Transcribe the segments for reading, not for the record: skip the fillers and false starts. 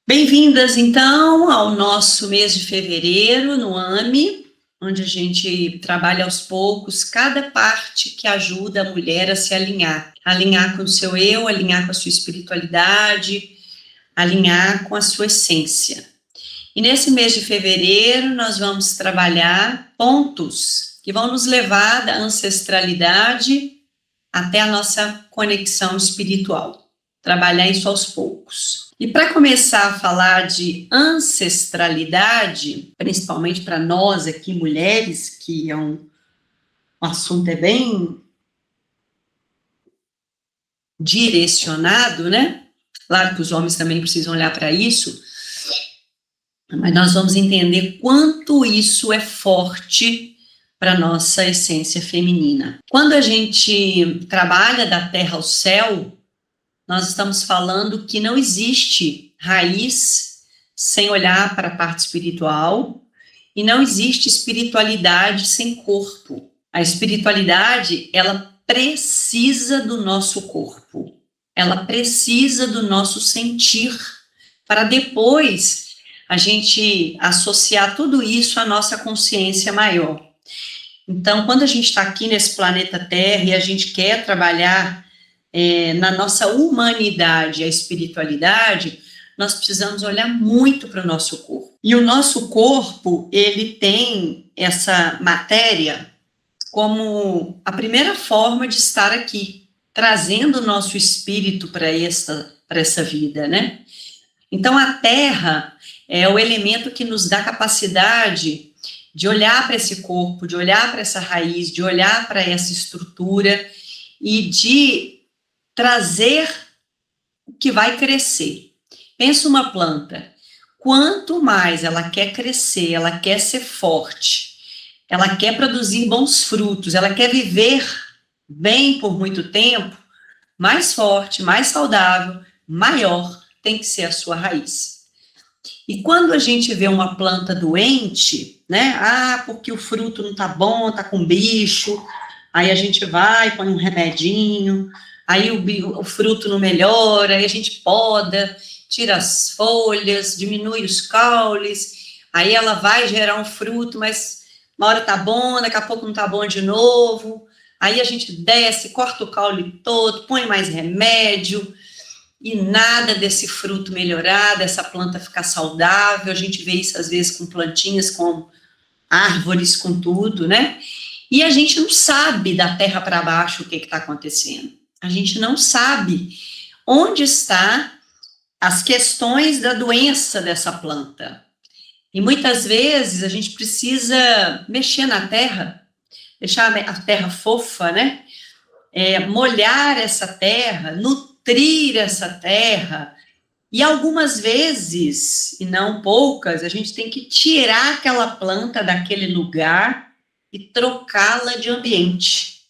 Bem-vindas, então, ao nosso mês de fevereiro, no AME, onde a gente trabalha aos poucos cada parte que ajuda a mulher a se alinhar com o seu eu, alinhar com a sua espiritualidade, alinhar com a sua essência. E nesse mês de fevereiro, nós vamos trabalhar pontos que vão nos levar da ancestralidade até a nossa conexão espiritual. Trabalhar isso aos poucos. E para começar a falar de ancestralidade, principalmente para nós aqui, mulheres, que é um assunto bem direcionado, né? Claro que os homens também precisam olhar para isso, mas nós vamos entender quanto isso é forte para a nossa essência feminina. Quando a gente trabalha da terra ao céu, nós estamos falando que não existe raiz sem olhar para a parte espiritual e não existe espiritualidade sem corpo. A espiritualidade, ela precisa do nosso corpo, ela precisa do nosso sentir, para depois a gente associar tudo isso à nossa consciência maior. Então, quando a gente está aqui nesse planeta Terra e a gente quer trabalhar na nossa humanidade, a espiritualidade, nós precisamos olhar muito para o nosso corpo. E o nosso corpo, ele tem essa matéria como a primeira forma de estar aqui, trazendo o nosso espírito para essa vida, né? Então, a Terra é o elemento que nos dá capacidade de olhar para esse corpo, de olhar para essa raiz, de olhar para essa estrutura e de trazer o que vai crescer. Pensa uma planta, quanto mais ela quer crescer, ela quer ser forte, ela quer produzir bons frutos, ela quer viver bem por muito tempo, mais forte, mais saudável, maior tem que ser a sua raiz. E quando a gente vê uma planta doente, né, porque o fruto não tá bom, tá com bicho, aí a gente vai, põe um remedinho, aí o fruto não melhora, aí a gente poda, tira as folhas, diminui os caules, aí ela vai gerar um fruto, mas uma hora tá bom, daqui a pouco não tá bom de novo, aí a gente desce, corta o caule todo, põe mais remédio, e nada desse fruto melhorar, dessa planta ficar saudável. A gente vê isso às vezes com plantinhas, com árvores, com tudo, né? E a gente não sabe da terra para baixo o que está acontecendo. A gente não sabe onde está as questões da doença dessa planta. E muitas vezes a gente precisa mexer na terra, deixar a terra fofa, né? Molhar essa terra, nutrir essa terra, e algumas vezes, e não poucas, a gente tem que tirar aquela planta daquele lugar e trocá-la de ambiente,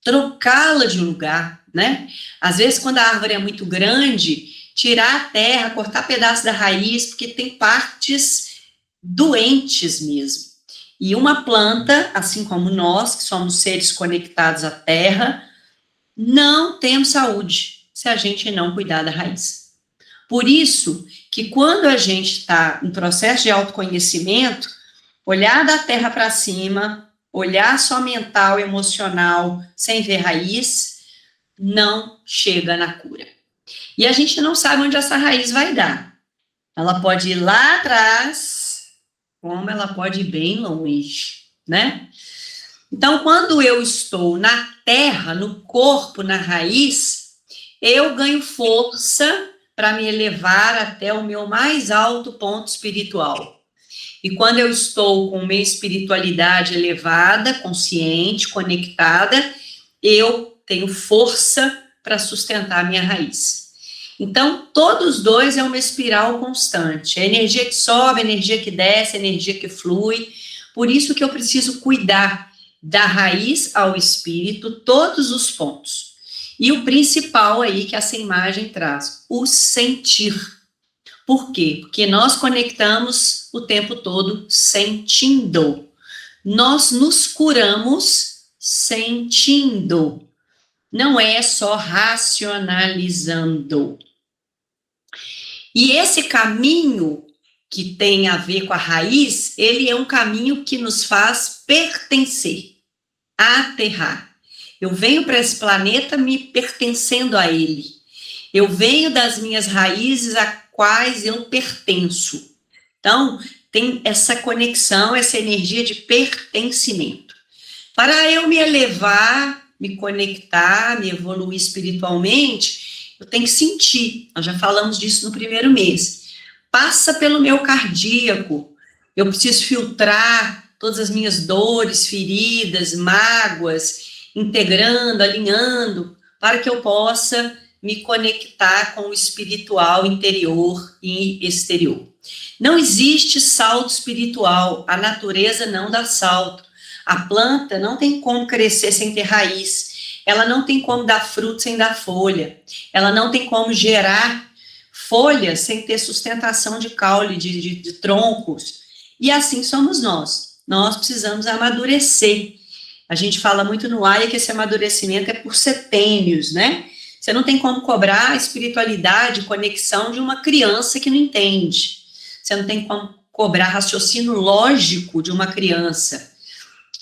trocá-la de lugar, né? Às vezes, quando a árvore é muito grande, tirar a terra, cortar pedaço da raiz, porque tem partes doentes mesmo. E uma planta, assim como nós, que somos seres conectados à terra, não temos saúde se a gente não cuidar da raiz. Por isso que quando a gente está em processo de autoconhecimento, olhar da terra para cima, olhar só mental, emocional, sem ver raiz, não chega na cura. E a gente não sabe onde essa raiz vai dar. Ela pode ir lá atrás, como ela pode ir bem longe, né? Então, quando eu estou na terra, no corpo, na raiz, eu ganho força para me elevar até o meu mais alto ponto espiritual. E quando eu estou com minha espiritualidade elevada, consciente, conectada, eu tenho força para sustentar a minha raiz. Então, todos dois é uma espiral constante. A energia que sobe, a energia que desce, a energia que flui. Por isso que eu preciso cuidar da raiz ao espírito, todos os pontos. E o principal aí que essa imagem traz, o sentir. Por quê? Porque nós conectamos o tempo todo sentindo. Nós nos curamos sentindo. Não é só racionalizando. E esse caminho que tem a ver com a raiz, ele é um caminho que nos faz pertencer, aterrar. Eu venho para esse planeta me pertencendo a ele. Eu venho das minhas raízes a quais eu pertenço. Então, tem essa conexão, essa energia de pertencimento. Para eu me elevar, me conectar, me evoluir espiritualmente, eu tenho que sentir. Nós já falamos disso no primeiro mês. Passa pelo meu cardíaco. Eu preciso filtrar todas as minhas dores, feridas, mágoas, integrando, alinhando, para que eu possa me conectar com o espiritual interior e exterior. Não existe salto espiritual, a natureza não dá salto. A planta não tem como crescer sem ter raiz, ela não tem como dar fruto sem dar folha, ela não tem como gerar folhas sem ter sustentação de caule, de troncos. E assim somos nós. Nós precisamos amadurecer. A gente fala muito no AIA que esse amadurecimento é por setênios, né? Você não tem como cobrar a espiritualidade, conexão de uma criança que não entende. Você não tem como cobrar raciocínio lógico de uma criança.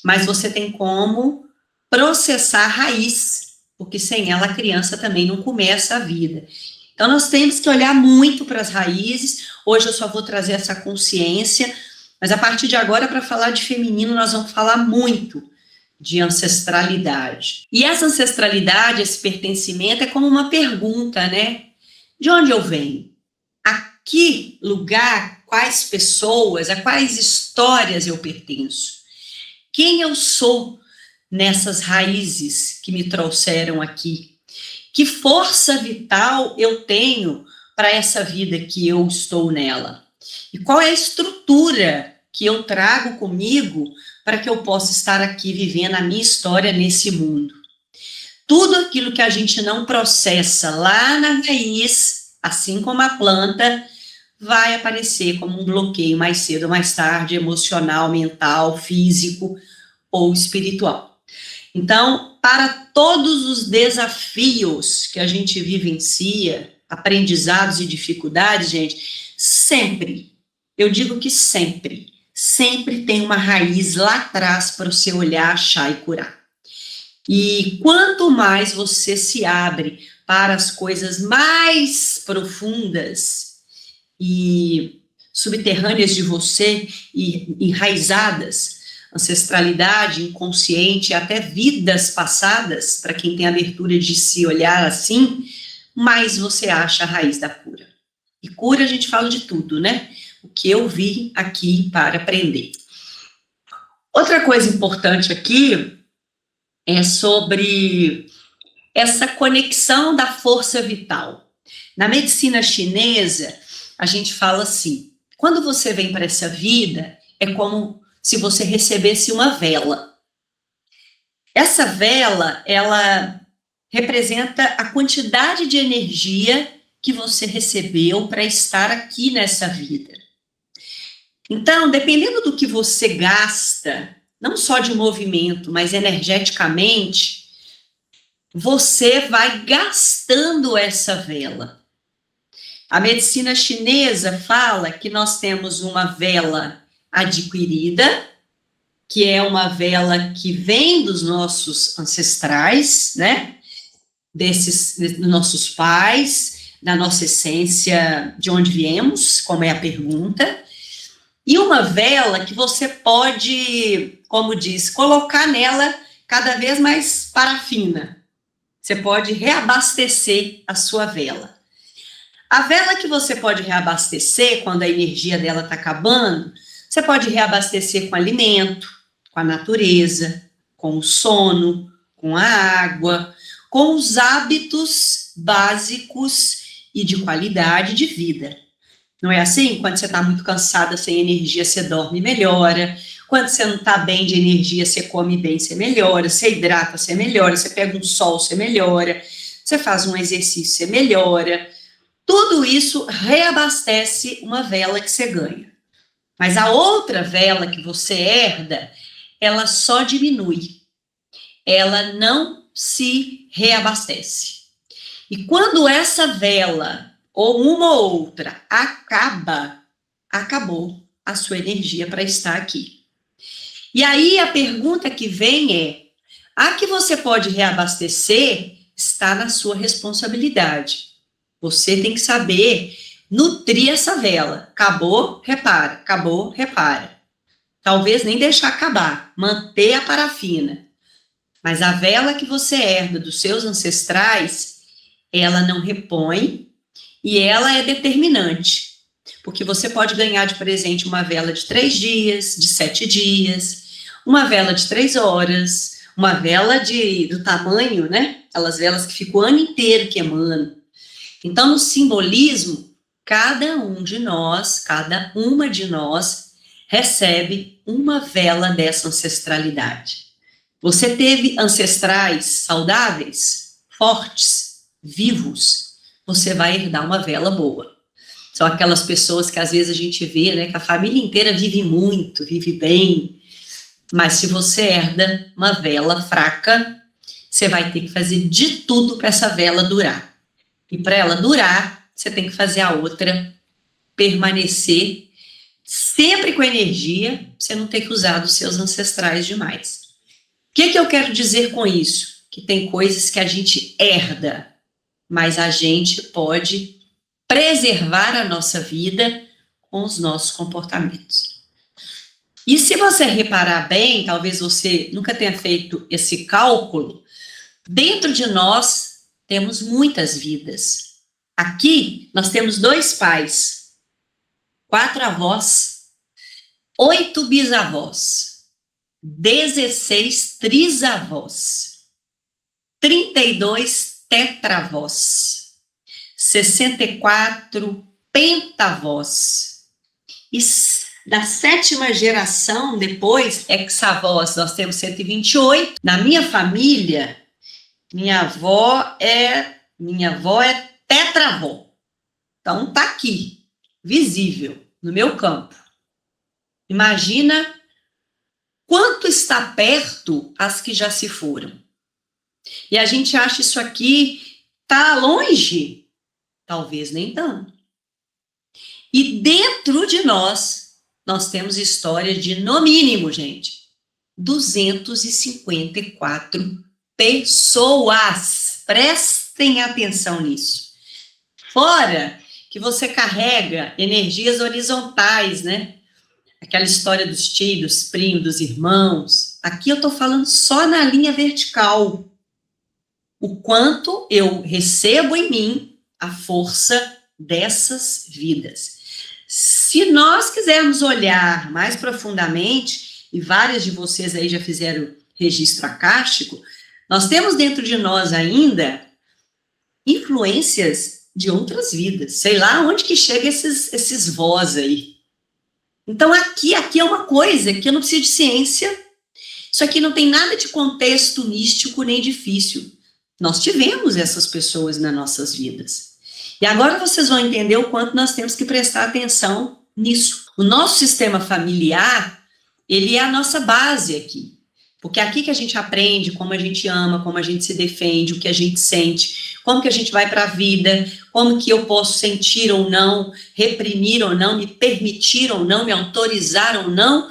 Mas você tem como processar a raiz, porque sem ela a criança também não começa a vida. Então nós temos que olhar muito para as raízes. Hoje eu só vou trazer essa consciência, mas a partir de agora, para falar de feminino, nós vamos falar muito de ancestralidade. E essa ancestralidade, esse pertencimento é como uma pergunta, né? De onde eu venho? A que lugar, quais pessoas, a quais histórias eu pertenço? Quem eu sou nessas raízes que me trouxeram aqui? Que força vital eu tenho para essa vida que eu estou nela? E qual é a estrutura que eu trago comigo para que eu possa estar aqui vivendo a minha história nesse mundo? Tudo aquilo que a gente não processa lá na raiz, assim como a planta, vai aparecer como um bloqueio mais cedo ou mais tarde, emocional, mental, físico ou espiritual. Então, para todos os desafios que a gente vivencia, aprendizados e dificuldades, gente, sempre, eu digo que sempre tem uma raiz lá atrás para você olhar, achar e curar. E quanto mais você se abre para as coisas mais profundas e subterrâneas de você e enraizadas, ancestralidade, inconsciente, até vidas passadas, para quem tem abertura de se olhar assim, mais você acha a raiz da cura. E cura a gente fala de tudo, né? O que eu vim aqui para aprender. Outra coisa importante aqui é sobre essa conexão da força vital. Na medicina chinesa, a gente fala assim, quando você vem para essa vida, é como se você recebesse uma vela. Essa vela, ela representa a quantidade de energia que você recebeu para estar aqui nessa vida. Então, dependendo do que você gasta, não só de movimento, mas energeticamente, você vai gastando essa vela. A medicina chinesa fala que nós temos uma vela adquirida, que é uma vela que vem dos nossos ancestrais, né? Dos nossos pais, da nossa essência, de onde viemos, como é a pergunta. E uma vela que você pode, como diz, colocar nela cada vez mais parafina. Você pode reabastecer a sua vela. A vela que você pode reabastecer, quando a energia dela está acabando, você pode reabastecer com alimento, com a natureza, com o sono, com a água, com os hábitos básicos e de qualidade de vida. Não é assim? Quando você está muito cansada, sem energia, você dorme, melhora. Quando você não está bem de energia, você come bem, você melhora. Você hidrata, você melhora. Você pega um sol, você melhora. Você faz um exercício, você melhora. Tudo isso reabastece uma vela que você ganha. Mas a outra vela que você herda, ela só diminui. Ela não se reabastece. E quando essa vela ou uma ou outra acabou a sua energia para estar aqui. E aí a pergunta que vem é: a que você pode reabastecer está na sua responsabilidade. Você tem que saber nutrir essa vela. Acabou, repara. Acabou, repara. Talvez nem deixar acabar, manter a parafina. Mas a vela que você herda dos seus ancestrais, ela não repõe e ela é determinante. Porque você pode ganhar de presente uma vela de 3 dias, de 7 dias, uma vela de 3 horas, uma vela do tamanho, né? Aquelas velas que ficam o ano inteiro queimando. Então, no simbolismo, cada um de nós, cada uma de nós, recebe uma vela dessa ancestralidade. Você teve ancestrais saudáveis, fortes, vivos, você vai herdar uma vela boa. São aquelas pessoas que às vezes a gente vê, né, que a família inteira vive muito, vive bem, mas se você herda uma vela fraca, você vai ter que fazer de tudo para essa vela durar. E para ela durar, você tem que fazer a outra permanecer sempre com energia, você não ter que usar dos seus ancestrais demais. O que eu quero dizer com isso? Que tem coisas que a gente herda, mas a gente pode preservar a nossa vida com os nossos comportamentos. E se você reparar bem, talvez você nunca tenha feito esse cálculo, dentro de nós temos muitas vidas. Aqui nós temos 2 pais, 4 avós, 8 bisavós, 16 trisavós, 32 tetravós, 64 pentavós. E da 7ª geração depois, hexavós, nós temos 128. Na minha família, minha avó é tetravó. Então tá aqui, visível, no meu campo. Imagina quanto está perto as que já se foram. E a gente acha isso aqui tá longe? Talvez nem tanto. E dentro de nós temos história de, no mínimo, gente, 254 pessoas. Prestem atenção nisso. Fora que você carrega energias horizontais, né? Aquela história dos tios, dos primos, dos irmãos. Aqui eu estou falando só na linha vertical. O quanto eu recebo em mim a força dessas vidas. Se nós quisermos olhar mais profundamente, e várias de vocês aí já fizeram registro acástico, nós temos dentro de nós ainda influências de outras vidas. Sei lá onde que chega esses vós aí. Então aqui é uma coisa que eu não preciso de ciência. Isso aqui não tem nada de contexto místico nem difícil. Nós tivemos essas pessoas nas nossas vidas. E agora vocês vão entender o quanto nós temos que prestar atenção nisso. O nosso sistema familiar, ele é a nossa base aqui. Porque é aqui que a gente aprende como a gente ama, como a gente se defende, o que a gente sente, como que a gente vai para a vida, como que eu posso sentir ou não, reprimir ou não, me permitir ou não, me autorizar ou não.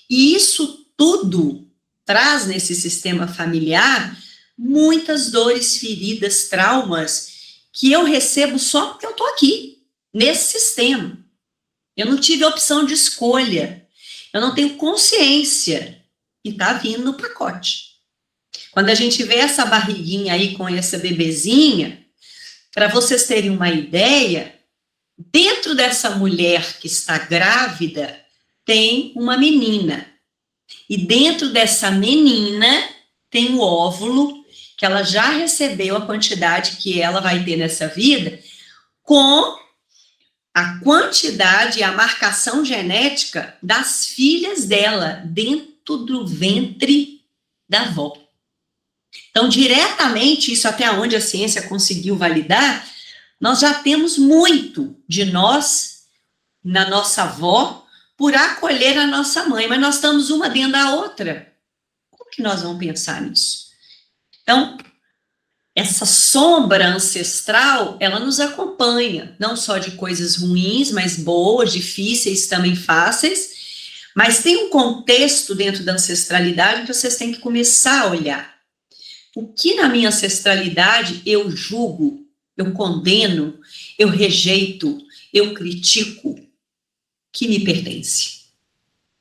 E isso tudo traz nesse sistema familiar muitas dores, feridas, traumas que eu recebo só porque eu estou aqui, nesse sistema. Eu não tive opção de escolha, eu não tenho consciência e está vindo no pacote. Quando a gente vê essa barriguinha aí com essa bebezinha, para vocês terem uma ideia, dentro dessa mulher que está grávida, tem uma menina. E dentro dessa menina tem o óvulo, que ela já recebeu a quantidade que ela vai ter nessa vida, com a quantidade e a marcação genética das filhas dela, dentro do ventre da avó. Então, diretamente, isso até onde a ciência conseguiu validar, nós já temos muito de nós, na nossa avó, por acolher a nossa mãe, mas nós estamos uma dentro da outra. Como que nós vamos pensar nisso? Então, essa sombra ancestral, ela nos acompanha, não só de coisas ruins, mas boas, difíceis, também fáceis, mas tem um contexto dentro da ancestralidade que vocês têm que começar a olhar. O que na minha ancestralidade eu julgo, eu condeno, eu rejeito, eu critico, que me pertence,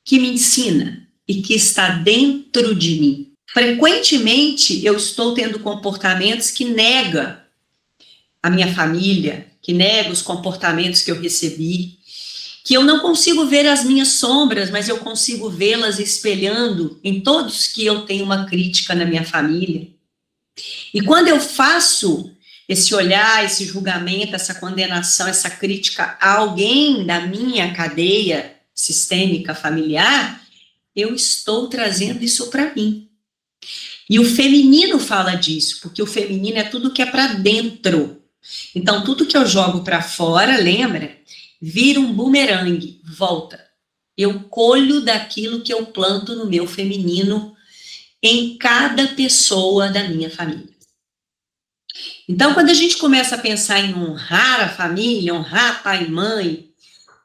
que me ensina e que está dentro de mim. Frequentemente, eu estou tendo comportamentos que negam a minha família, que negam os comportamentos que eu recebi, que eu não consigo ver as minhas sombras, mas eu consigo vê-las espelhando em todos que eu tenho uma crítica na minha família. E quando eu faço esse olhar, esse julgamento, essa condenação, essa crítica a alguém da minha cadeia sistêmica familiar, eu estou trazendo isso para mim. E o feminino fala disso, porque o feminino é tudo que é para dentro. Então, tudo que eu jogo para fora, lembra? Vira um bumerangue, volta. Eu colho daquilo que eu planto no meu feminino em cada pessoa da minha família. Então, quando a gente começa a pensar em honrar a família, honrar pai e mãe,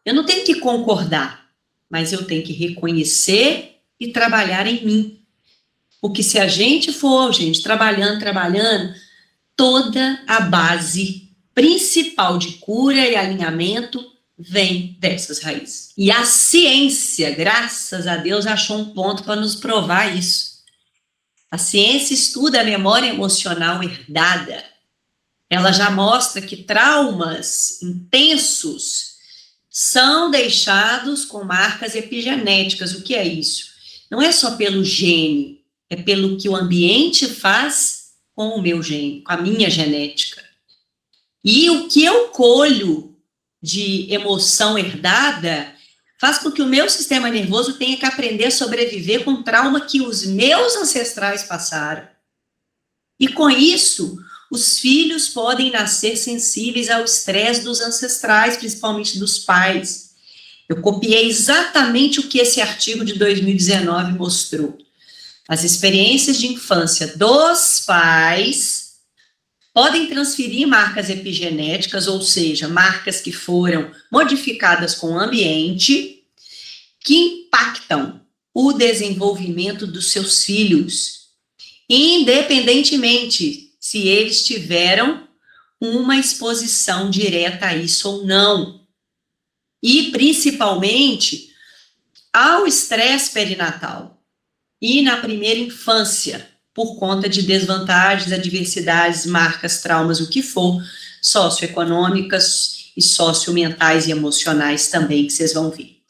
eu não tenho que concordar, mas eu tenho que reconhecer e trabalhar em mim. Porque se a gente for, gente, trabalhando, toda a base principal de cura e alinhamento vem dessas raízes. E a ciência, graças a Deus, achou um ponto para nos provar isso. A ciência estuda a memória emocional herdada. Ela já mostra que traumas intensos são deixados com marcas epigenéticas. O que é isso? Não é só pelo gene, é pelo que o ambiente faz com o meu gene, com a minha genética. E o que eu colho de emoção herdada faz com que o meu sistema nervoso tenha que aprender a sobreviver com o trauma que os meus ancestrais passaram. E com isso, os filhos podem nascer sensíveis ao estresse dos ancestrais, principalmente dos pais. Eu copiei exatamente o que esse artigo de 2019 mostrou. As experiências de infância dos pais podem transferir marcas epigenéticas, ou seja, marcas que foram modificadas com o ambiente, que impactam o desenvolvimento dos seus filhos, independentemente se eles tiveram uma exposição direta a isso ou não. E, principalmente, ao estresse perinatal e na primeira infância, por conta de desvantagens, adversidades, marcas, traumas, o que for, socioeconômicas e sociomentais e emocionais também, que vocês vão ver.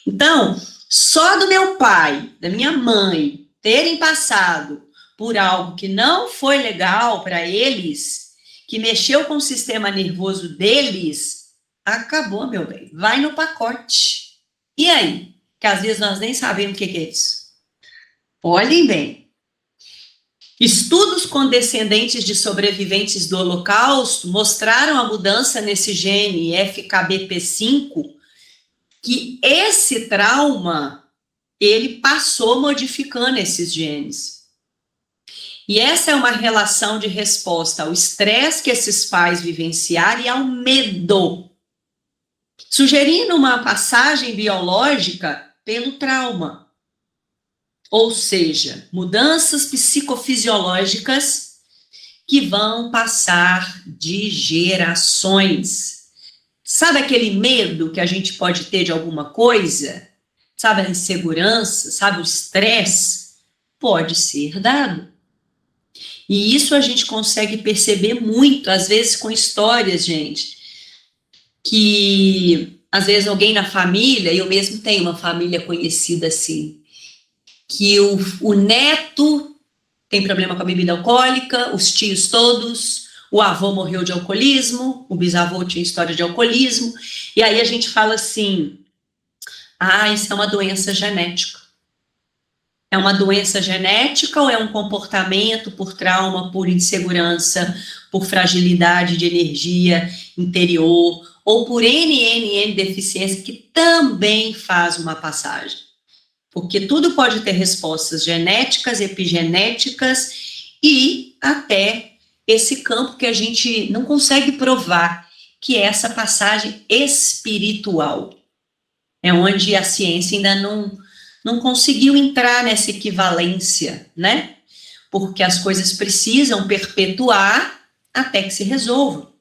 Então, só do meu pai, da minha mãe, terem passado por algo que não foi legal para eles, que mexeu com o sistema nervoso deles, acabou, meu bem. Vai no pacote. E aí? Que às vezes nós nem sabemos o que é isso. Olhem bem. Estudos com descendentes de sobreviventes do Holocausto mostraram a mudança nesse gene FKBP5, que esse trauma, ele passou modificando esses genes. E essa é uma relação de resposta ao estresse que esses pais vivenciaram e ao medo, sugerindo uma passagem biológica pelo trauma. Ou seja, mudanças psicofisiológicas que vão passar de gerações. Sabe aquele medo que a gente pode ter de alguma coisa? Sabe a insegurança? Sabe o estresse? Pode ser herdado. E isso a gente consegue perceber muito, às vezes com histórias, gente, que às vezes alguém na família, eu mesmo tenho uma família conhecida assim, que o neto tem problema com a bebida alcoólica, os tios todos, o avô morreu de alcoolismo, o bisavô tinha história de alcoolismo, e aí a gente fala assim, isso é uma doença genética. É uma doença genética ou é um comportamento por trauma, por insegurança, por fragilidade de energia interior, ou por NNN deficiência, que também faz uma passagem? Porque tudo pode ter respostas genéticas, epigenéticas e até esse campo que a gente não consegue provar, que é essa passagem espiritual. É onde a ciência ainda não conseguiu entrar nessa equivalência, né? Porque as coisas precisam perpetuar até que se resolvam.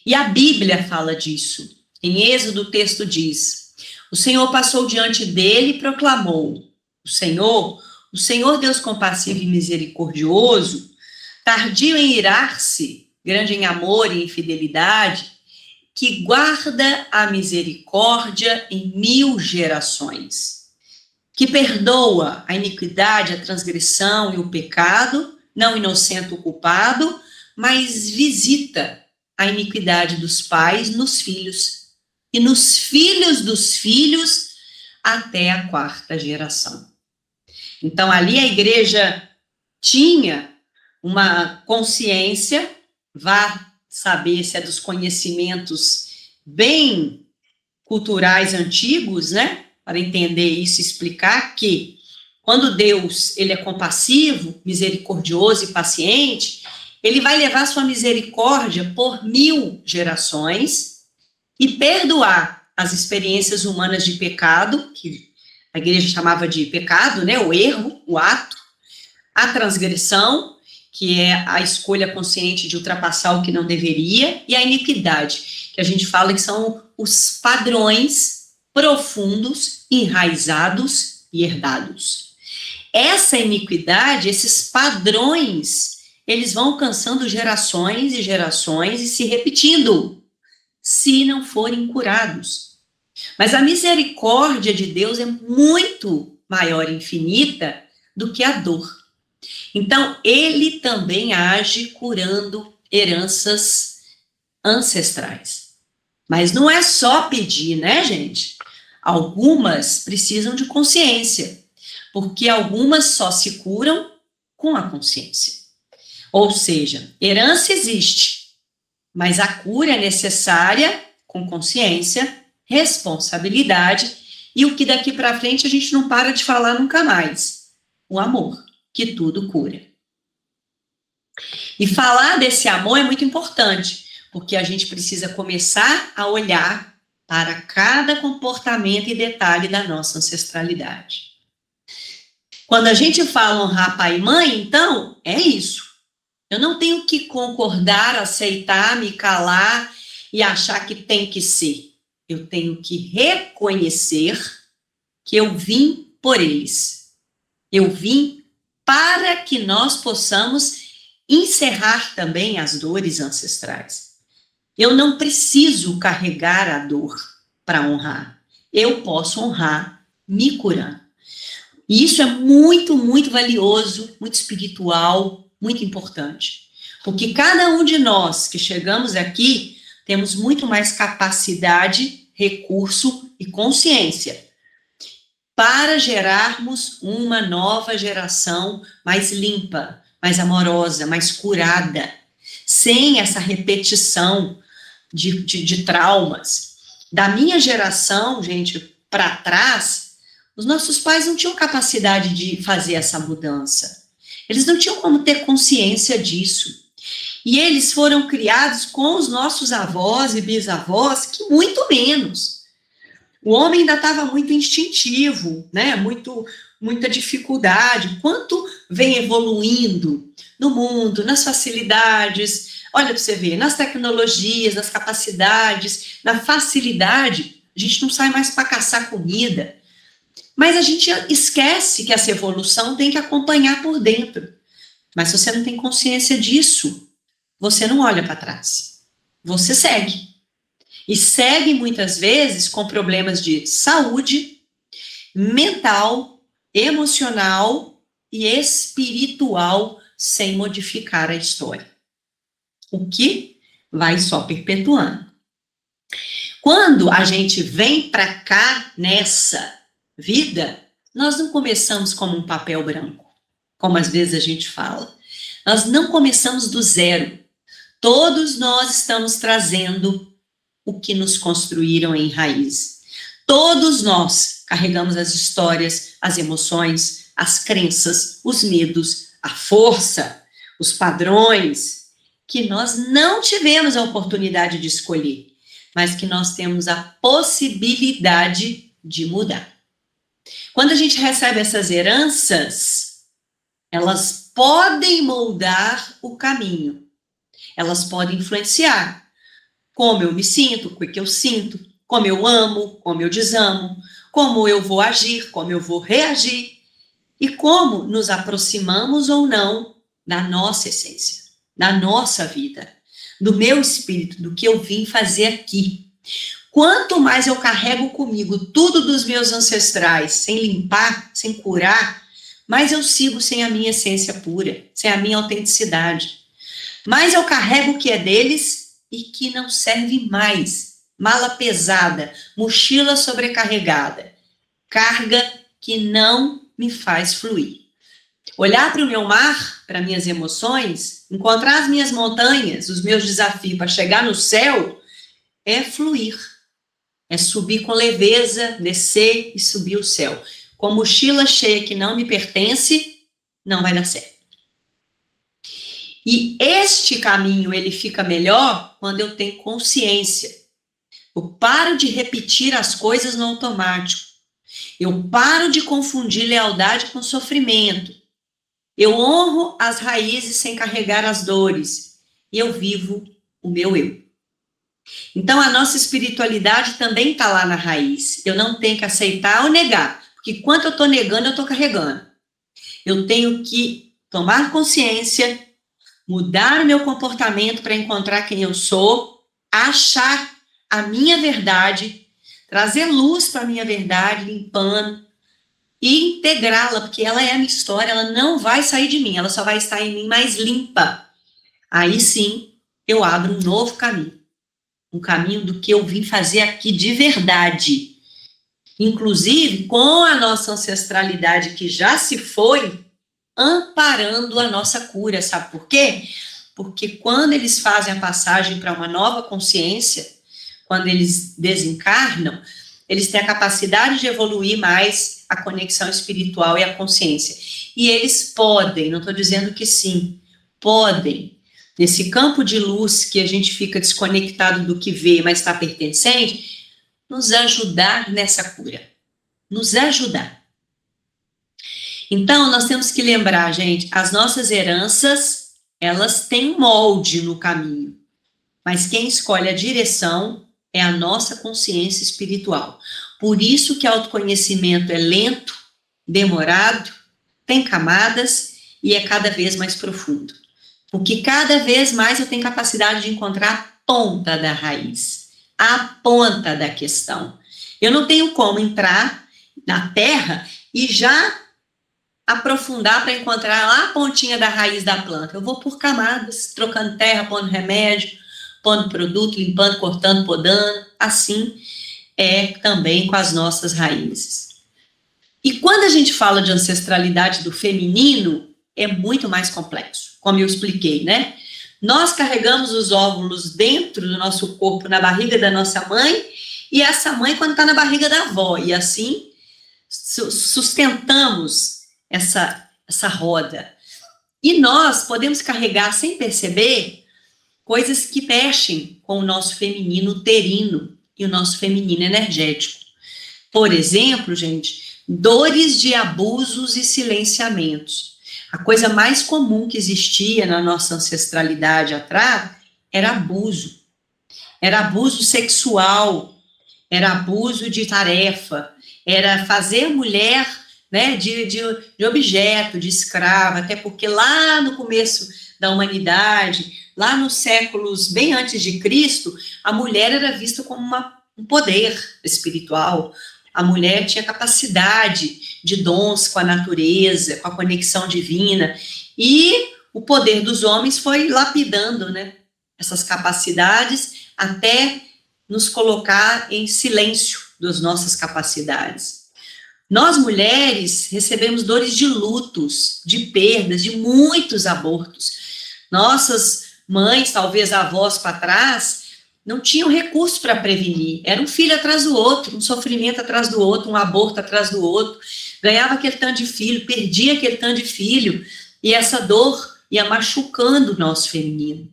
E a Bíblia fala disso. Em Êxodo, o texto diz: o Senhor passou diante dele e proclamou: o Senhor Deus compassivo e misericordioso, tardio em irar-se, grande em amor e em fidelidade, que guarda a misericórdia em 1000 gerações, que perdoa a iniquidade, a transgressão e o pecado, não inocenta o culpado, mas visita a iniquidade dos pais nos filhos, e nos filhos dos filhos até a 4ª geração. Então, ali a igreja tinha uma consciência, vá saber se é dos conhecimentos bem culturais antigos, né? Para entender isso e explicar que quando Deus ele é compassivo, misericordioso e paciente, ele vai levar sua misericórdia por 1000 gerações e perdoar as experiências humanas de pecado, que a igreja chamava de pecado, né? O erro, o ato, a transgressão, que é a escolha consciente de ultrapassar o que não deveria, e a iniquidade, que a gente fala que são os padrões profundos, enraizados e herdados. Essa iniquidade, esses padrões, eles vão alcançando gerações e gerações e se repetindo, se não forem curados. Mas a misericórdia de Deus é muito maior e infinita do que a dor. Então, ele também age curando heranças ancestrais. Mas não é só pedir, né, gente? Algumas precisam de consciência, porque algumas só se curam com a consciência. Ou seja, herança existe, mas a cura é necessária com consciência, responsabilidade e o que daqui para frente a gente não para de falar nunca mais, o amor, que tudo cura. E falar desse amor é muito importante, porque a gente precisa começar a olhar para cada comportamento e detalhe da nossa ancestralidade. Quando a gente fala honrar pai e mãe, então, é isso. Eu não tenho que concordar, aceitar, me calar e achar que tem que ser. Eu tenho que reconhecer que eu vim por eles. Eu vim para que nós possamos encerrar também as dores ancestrais. Eu não preciso carregar a dor para honrar. Eu posso honrar me curando. E isso é muito, muito valioso, muito espiritual, muito importante. Porque cada um de nós que chegamos aqui temos muito mais capacidade, recurso e consciência para gerarmos uma nova geração mais limpa, mais amorosa, mais curada, sem essa repetição de traumas. Da minha geração, gente, para trás, os nossos pais não tinham capacidade de fazer essa mudança. Eles não tinham como ter consciência disso. E eles foram criados com os nossos avós e bisavós, que muito menos. O homem ainda estava muito instintivo, né? Muita dificuldade. Quanto vem evoluindo no mundo, nas facilidades, olha para você ver, nas tecnologias, nas capacidades, na facilidade, a gente não sai mais para caçar comida. Mas a gente esquece que essa evolução tem que acompanhar por dentro. Mas se você não tem consciência disso, você não olha para trás. Você segue. E segue muitas vezes com problemas de saúde, mental, emocional e espiritual, sem modificar a história. O que vai só perpetuando. Quando a gente vem para cá nessa vida, nós não começamos como um papel branco, como às vezes a gente fala. Nós não começamos do zero. Todos nós estamos trazendo o que nos construíram em raiz. Todos nós carregamos as histórias, as emoções, as crenças, os medos, a força, os padrões que nós não tivemos a oportunidade de escolher, mas que nós temos a possibilidade de mudar. Quando a gente recebe essas heranças, elas podem moldar o caminho, elas podem influenciar como eu me sinto, o que eu sinto, como eu amo, como eu desamo, como eu vou agir, como eu vou reagir, e como nos aproximamos ou não da nossa essência, da nossa vida, do meu espírito, do que eu vim fazer aqui. Quanto mais eu carrego comigo tudo dos meus ancestrais, sem limpar, sem curar, mais eu sigo sem a minha essência pura, sem a minha autenticidade. Mais eu carrego o que é deles e que não serve mais. Mala pesada, mochila sobrecarregada, carga que não me faz fluir. Olhar para o meu mar, para minhas emoções, encontrar as minhas montanhas, os meus desafios para chegar no céu, é fluir. É subir com leveza, descer e subir o céu. Com a mochila cheia que não me pertence, não vai dar certo. E este caminho, ele fica melhor quando eu tenho consciência. Eu paro de repetir as coisas no automático. Eu paro de confundir lealdade com sofrimento. Eu honro as raízes sem carregar as dores. E eu vivo o meu eu. Então, a nossa espiritualidade também está lá na raiz. Eu não tenho que aceitar ou negar. Porque enquanto eu estou negando, eu estou carregando. Eu tenho que tomar consciência, mudar o meu comportamento para encontrar quem eu sou, achar a minha verdade, trazer luz para a minha verdade, limpando, e integrá-la, porque ela é a minha história, ela não vai sair de mim, ela só vai estar em mim mais limpa. Aí sim, eu abro um novo caminho, um caminho do que eu vim fazer aqui de verdade. Inclusive, com a nossa ancestralidade que já se foi, amparando a nossa cura, sabe por quê? Porque quando eles fazem a passagem para uma nova consciência, quando eles desencarnam, eles têm a capacidade de evoluir mais a conexão espiritual e a consciência. E eles podem, não estou dizendo que sim, podem, nesse campo de luz que a gente fica desconectado do que vê, mas está pertencente, nos ajudar nessa cura, nos ajudar. Então, nós temos que lembrar, gente, as nossas heranças, elas têm molde no caminho, mas quem escolhe a direção é a nossa consciência espiritual. Por isso que o autoconhecimento é lento, demorado, tem camadas e é cada vez mais profundo. Porque cada vez mais eu tenho capacidade de encontrar a ponta da raiz, a ponta da questão. Eu não tenho como entrar na terra e já aprofundar para encontrar lá a pontinha da raiz da planta. Eu vou por camadas, trocando terra, pondo remédio, pondo produto, limpando, cortando, podando. Assim é também com as nossas raízes. E quando a gente fala de ancestralidade do feminino, é muito mais complexo, como eu expliquei, né? Nós carregamos os óvulos dentro do nosso corpo, na barriga da nossa mãe, e essa mãe quando está na barriga da avó, e assim sustentamos essa roda. E nós podemos carregar, sem perceber, coisas que mexem com o nosso feminino uterino e o nosso feminino energético. Por exemplo, gente, dores de abusos e silenciamentos. A coisa mais comum que existia na nossa ancestralidade atrás era abuso. Era abuso sexual, era abuso de tarefa, era fazer mulher, né, de objeto, de escrava, até porque lá no começo da humanidade, lá nos séculos bem antes de Cristo, a mulher era vista como um poder espiritual. A mulher tinha capacidade de dons com a natureza, com a conexão divina, e o poder dos homens foi lapidando, né, essas capacidades até nos colocar em silêncio das nossas capacidades. Nós, mulheres, recebemos dores de lutos, de perdas, de muitos abortos. Nossas mães, talvez avós para trás, não tinham recurso para prevenir. Era um filho atrás do outro, um sofrimento atrás do outro, um aborto atrás do outro. Ganhava aquele tanto de filho, perdia aquele tanto de filho. E essa dor ia machucando o nosso feminino.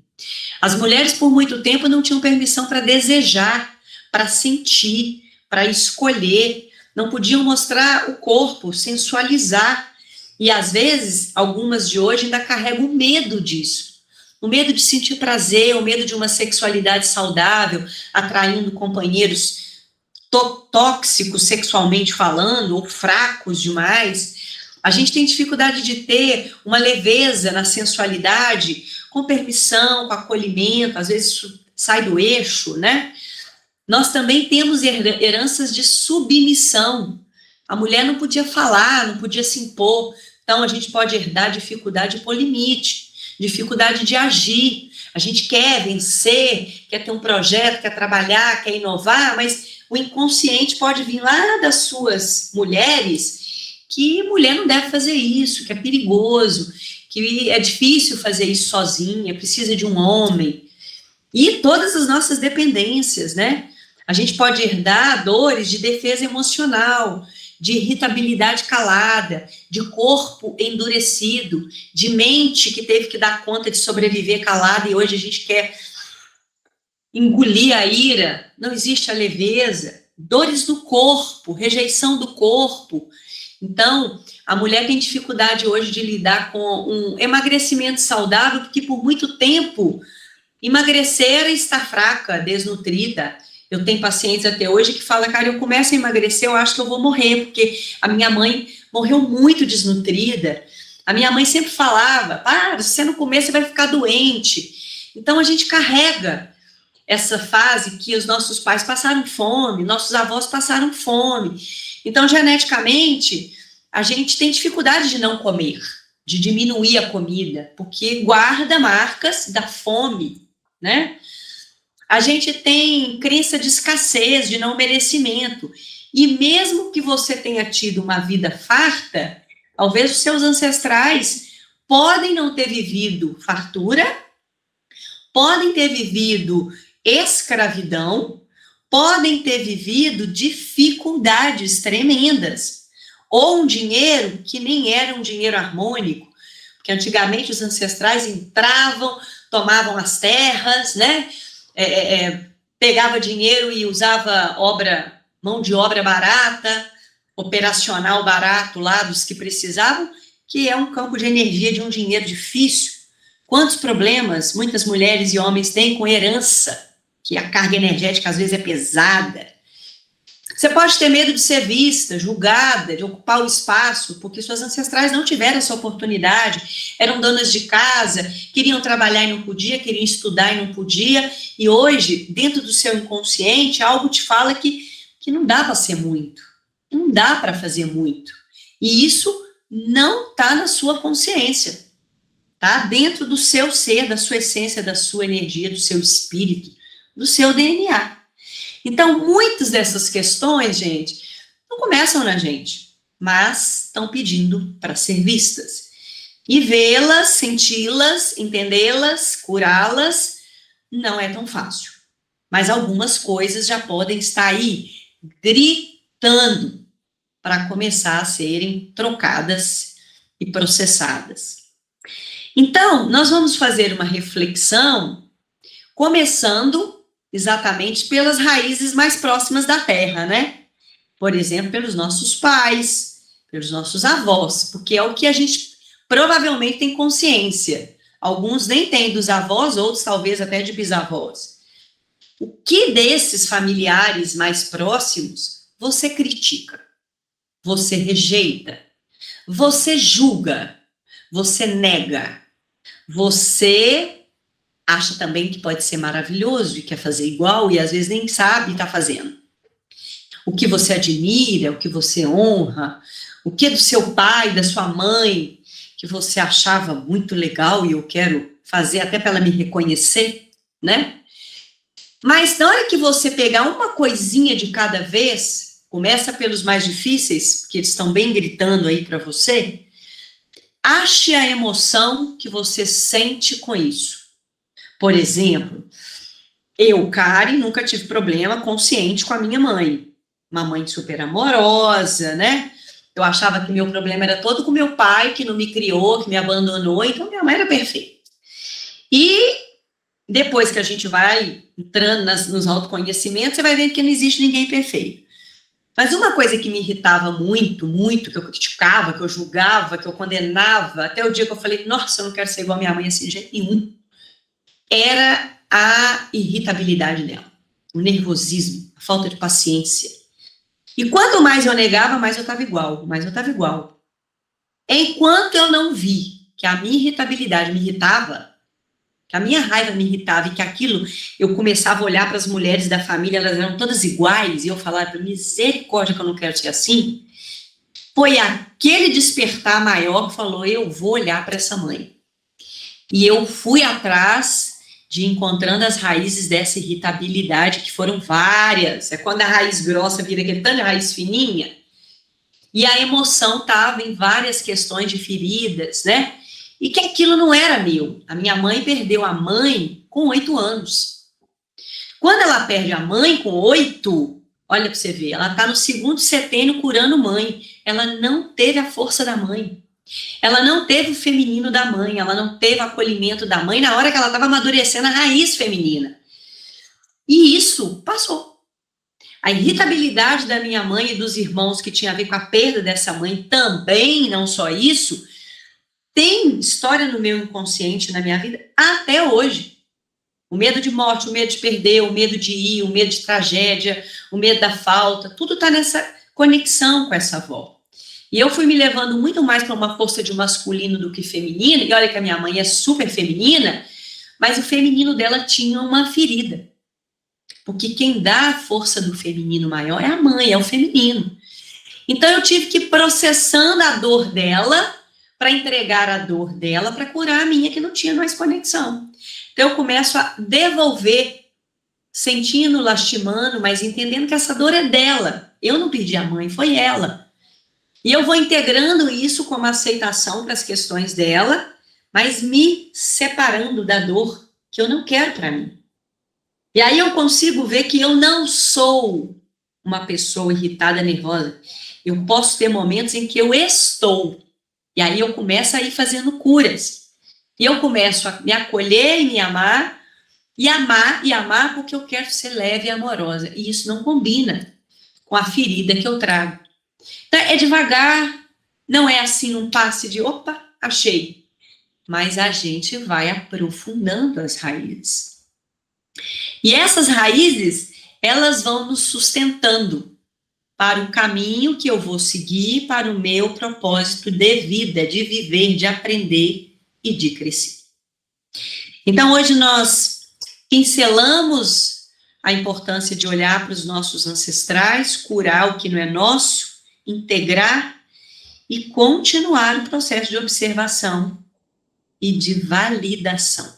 As mulheres, por muito tempo, não tinham permissão para desejar, para sentir, para escolher, não podiam mostrar o corpo, sensualizar. E, às vezes, algumas de hoje ainda carregam o medo disso. O medo de sentir prazer, o medo de uma sexualidade saudável, atraindo companheiros tóxicos sexualmente falando, ou fracos demais. A gente tem dificuldade de ter uma leveza na sensualidade, com permissão, com acolhimento, às vezes sai do eixo, né? Nós também temos heranças de submissão. A mulher não podia falar, não podia se impor, então a gente pode herdar dificuldade de pôr limite, dificuldade de agir. A gente quer vencer, quer ter um projeto, quer trabalhar, quer inovar, mas o inconsciente pode vir lá das suas mulheres, que mulher não deve fazer isso, que é perigoso, que é difícil fazer isso sozinha, precisa de um homem. E todas as nossas dependências, né? A gente pode herdar dores de defesa emocional, de irritabilidade calada, de corpo endurecido, de mente que teve que dar conta de sobreviver calada e hoje a gente quer engolir a ira. Não existe a leveza. Dores do corpo, rejeição do corpo. Então, a mulher tem dificuldade hoje de lidar com um emagrecimento saudável, porque por muito tempo emagrecer era estar fraca, desnutrida. Eu tenho pacientes até hoje que falam, cara, eu começo a emagrecer, eu acho que eu vou morrer, porque a minha mãe morreu muito desnutrida. A minha mãe sempre falava, se você não comer, você vai ficar doente. Então, a gente carrega essa fase que os nossos pais passaram fome, nossos avós passaram fome. Então, geneticamente, a gente tem dificuldade de não comer, de diminuir a comida, porque guarda marcas da fome, né? A gente tem crença de escassez, de não merecimento. E mesmo que você tenha tido uma vida farta, talvez os seus ancestrais podem não ter vivido fartura, podem ter vivido escravidão, podem ter vivido dificuldades tremendas, ou um dinheiro que nem era um dinheiro harmônico, porque antigamente os ancestrais entravam, tomavam as terras, né? Pegava dinheiro e usava mão de obra barata, operacional barato lá dos que precisavam, que é um campo de energia de um dinheiro difícil. Quantos problemas muitas mulheres e homens têm com herança, que a carga energética às vezes é pesada. Você pode ter medo de ser vista, julgada, de ocupar o espaço, porque suas ancestrais não tiveram essa oportunidade, eram donas de casa, queriam trabalhar e não podia, queriam estudar e não podia, e hoje, dentro do seu inconsciente, algo te fala que não dá para ser muito, não dá para fazer muito, e isso não está na sua consciência, tá? Dentro do seu ser, da sua essência, da sua energia, do seu espírito, do seu DNA. Então, muitas dessas questões, gente, não começam na gente, mas estão pedindo para ser vistas. E vê-las, senti-las, entendê-las, curá-las, não é tão fácil. Mas algumas coisas já podem estar aí, gritando, para começar a serem trocadas e processadas. Então, nós vamos fazer uma reflexão, começando exatamente pelas raízes mais próximas da terra, né? Por exemplo, pelos nossos pais, pelos nossos avós, porque é o que a gente provavelmente tem consciência. Alguns nem têm dos avós, outros talvez até de bisavós. O que desses familiares mais próximos você critica, você rejeita, você julga, você nega, você acha também que pode ser maravilhoso e quer fazer igual e às vezes nem sabe e está fazendo. O que você admira, o que você honra, o que é do seu pai, da sua mãe, que você achava muito legal e eu quero fazer até para ela me reconhecer, né? Mas na hora que você pegar uma coisinha de cada vez, começa pelos mais difíceis, porque eles estão bem gritando aí para você, ache a emoção que você sente com isso. Por exemplo, eu, Karen, nunca tive problema consciente com a minha mãe. Uma mãe super amorosa, né? Eu achava que meu problema era todo com meu pai, que não me criou, que me abandonou, então minha mãe era perfeita. E depois que a gente vai entrando nos autoconhecimentos, você vai vendo que não existe ninguém perfeito. Mas uma coisa que me irritava muito, muito, que eu criticava, que eu julgava, que eu condenava, até o dia que eu falei, nossa, eu não quero ser igual a minha mãe assim de jeito nenhum, era a irritabilidade dela, o nervosismo, a falta de paciência. E quanto mais eu negava, mais eu estava igual, mais eu estava igual. Enquanto eu não vi que a minha irritabilidade me irritava, que a minha raiva me irritava e que aquilo, eu começava a olhar para as mulheres da família, elas eram todas iguais, e eu falava, misericórdia que eu não quero ser assim, foi aquele despertar maior que falou, eu vou olhar para essa mãe. E eu fui atrás de encontrando as raízes dessa irritabilidade, que foram várias. É quando a raiz grossa vira aquele tanto de raiz fininha, e a emoção estava em várias questões de feridas, né? E que aquilo não era meu. A minha mãe perdeu a mãe com 8 anos. Quando ela perde a mãe com 8, olha para você ver, ela está no 2º setênio curando mãe. Ela não teve a força da mãe. Ela não teve o feminino da mãe. Ela não teve o acolhimento da mãe na hora que ela estava amadurecendo a raiz feminina. E isso passou. A irritabilidade da minha mãe e dos irmãos que tinha a ver com a perda dessa mãe também, não só isso, tem história no meu inconsciente, na minha vida, até hoje. O medo de morte, o medo de perder, o medo de ir, o medo de tragédia, o medo da falta, tudo está nessa conexão com essa avó. E eu fui me levando muito mais para uma força de masculino do que feminino, e olha que a minha mãe é super feminina, mas o feminino dela tinha uma ferida. Porque quem dá a força do feminino maior é a mãe, é o feminino. Então eu tive que ir processando a dor dela, para entregar a dor dela, para curar a minha, que não tinha mais conexão. Então eu começo a devolver, sentindo, lastimando, mas entendendo que essa dor é dela. Eu não perdi a mãe, foi ela. E eu vou integrando isso como aceitação para as questões dela, mas me separando da dor que eu não quero para mim. E aí eu consigo ver que eu não sou uma pessoa irritada, nervosa. Eu posso ter momentos em que eu estou. E aí eu começo a ir fazendo curas. E eu começo a me acolher e me amar, e amar porque eu quero ser leve e amorosa. E isso não combina com a ferida que eu trago. Então, é devagar, não é assim um passe de, opa, achei. Mas a gente vai aprofundando as raízes. E essas raízes, elas vão nos sustentando para o caminho que eu vou seguir, para o meu propósito de vida, de viver, de aprender e de crescer. Então, hoje nós pincelamos a importância de olhar para os nossos ancestrais, curar o que não é nosso, integrar e continuar o processo de observação e de validação.